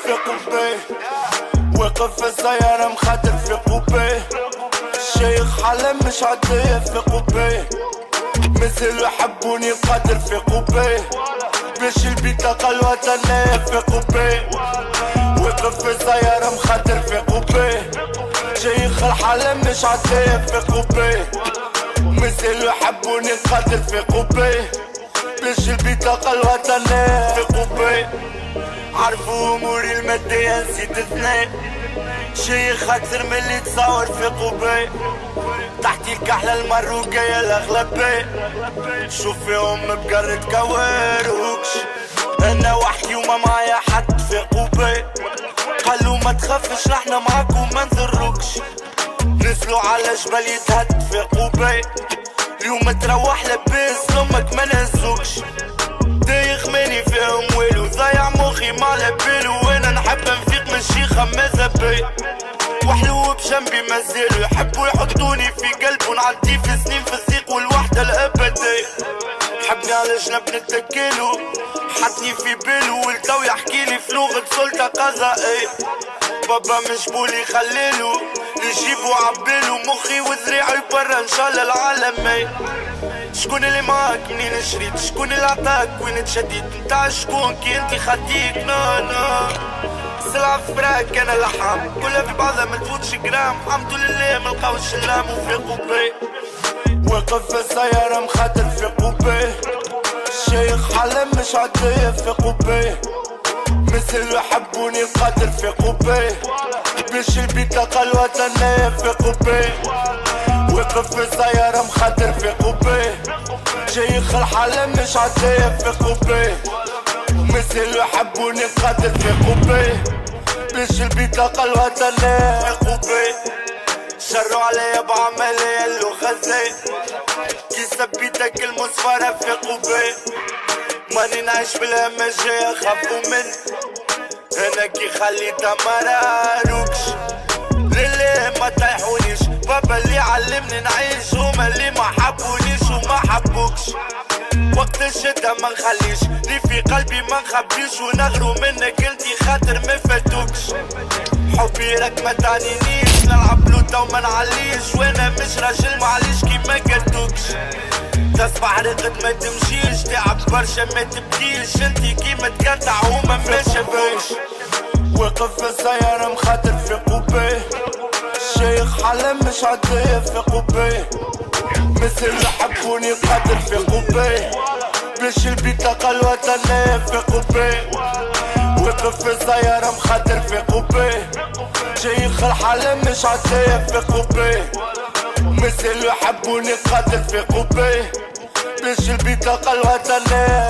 في قبي وقف في السيارة مخدر في قبي. الشيخ حلم مش عادية في قبي. مثل يحبوني القدر في قبي. باش البطاقة الوطنية في قبي. وقف في السيارة مخدر في قبي. شيخ الحلم مش عادية في قبي. مثل يحبوني القدر في قبي. باش البطاقة الوطنية في قبي. عرفوا اموري المادية نسيت اثنين. شيخ اكثر من اللي تصور في قبي. تحتي الكحلة المروكية الاغلبية. شوف فيهم بقرة كواروكش. انا وحدي وما معايا حد في قبي. قالوا ما تخافش رحنا معاك وما نضروكش. نزلوا على جبل يتهد في قبي. اليوم تروح لباس امك ما نهزوكش. دايخ ماني فيهم والو ضايع مخي ما لبالو. وانا نحب نفيق من الشيخة ماذا بي. وحلو بجنبي مازالو يحبوا يحطوني في قلبو. نعدي في سنين في الضيق والوحدة الابدية. حبني على جنب نتكيلو. حطني في بالو والتو يحكيلي في لغة سلطة قضائية. بابا مجبولي خليلو يجيبو عبالو. مخي وذريعي برا ان شاء الله العالمية. شكون اللي معاك منين شريت. شكون اللي عطاك وين تشديت. نتاع شكون كي انتي خديك. نو نو سلعة فراك انا لحام. كلها في بعضها ما تفوتش جرام. الحمد لله ما لقاوش اللام وفي قبي. وقف في السيارة مخاطر في قبي. الشيخ حلم مش عادية في قبي. مثل يحبوني القدر في قبي. باش البطاقة الوطنية في قبي. وقف في السيارة مخاطر في قبي. شيخ الحلم مش عادية في قبي. مثل يحبوني القدر في قبي. باش البطاقة الوطنية في قبي. شروا عليا بعملية اللغزي. كي سبيتك المسفرة في قبي. ماني نعيش بالهمجية خافوا من. انا كي خليتها مراروكش. للي ما تايحونيش. بابا اللي علمني نعيش. هما اللي ما حبونيش وما حبوكش. وقت الشتا ما نخليش. اللي في قلبي ما نخبيش. ونغرو منك انتي خاطر ما فاتوكش. حبي راك ما تعنينيش. نلعب لوتا وما نعليش. وانا مش راجل معليش كي ما قلتوكش. تصبح رقد ما تمشيش. تعب برشا ما تبكيش. انتي كيما تقطع هما ما شافوش. وقف في السيارة مخاطر في قبي. الشيخ حلم مش عادية في قبي. مثل يحبوني القدر في قبي. باش البطاقة الوطنية في قبي. وقف في السيارة مخاطر في قبي. شيخ الحلم مش عادية في قبي. مثل يحبوني القدر في قبي. باش البطاقة الوطنية